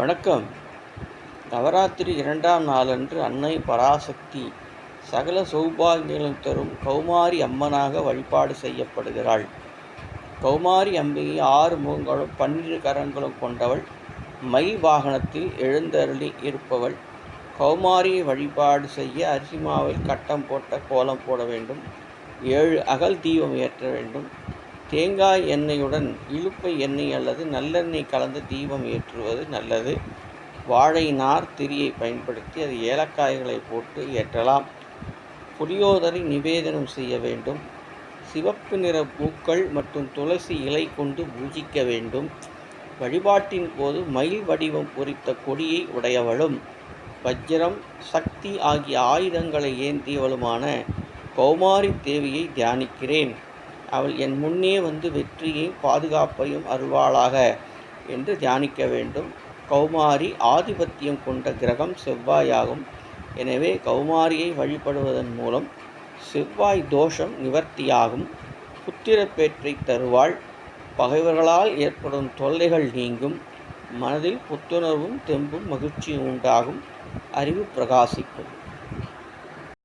வணக்கம். நவராத்திரி 2ஆம் நாளன்று அன்னை பராசக்தி சகல சௌபாகியங்களும் தரும் கௌமாரி அம்மனாக வழிபாடு செய்யப்படுகிறாள். கௌமாரி அம்பிகை 6 முகங்களும் 12 கரங்களும் கொண்டவள். மயில் வாகனத்தில் எழுந்தருளி இருப்பவள். கௌமாரியை வழிபாடு செய்ய அரிசி மாவில் கட்டம் போட்ட கோலம் போட வேண்டும். 7 அகல் தீபம் ஏற்ற வேண்டும். தேங்காய் எண்ணெயுடன் இலுப்பை எண்ணெய் அல்லது நல்லெண்ணெய் கலந்து தீபம் ஏற்றுவது நல்லது. வாழை நார் திரியை பயன்படுத்தி அது ஏலக்காய்களை போட்டு ஏற்றலாம். புளியோதரை நிவேதனம் செய்ய வேண்டும். சிவப்பு நிற பூக்கள் மற்றும் துளசி இலை கொண்டு பூஜிக்க வேண்டும். வழிபாட்டின் போது மயில் வடிவம் பொறித்த கொடியை உடையவளும் வஜ்ரம் சக்தி ஆகிய ஆயுதங்களை ஏந்தியவளுமான கௌமாரி தேவியை தியானிக்கிறேன். அவள் என் முன்னே வந்து வெற்றியையும் பாதுகாப்பையும் அருள்வாளாக என்று தியானிக்க வேண்டும். கௌமாரி ஆதிபத்தியம் கொண்ட கிரகம் செவ்வாயாகும். எனவே கௌமாரியை வழிபடுவதன் மூலம் செவ்வாய் தோஷம் நிவர்த்தியாகும். புத்திரப்பேற்றை தருவாள். பகைவர்களால் ஏற்படும் தொல்லைகள் நீங்கும். மனதில் புத்துணர்வும் தெம்பும் மகிழ்ச்சியும் உண்டாகும். அறிவு பிரகாசிக்கும்.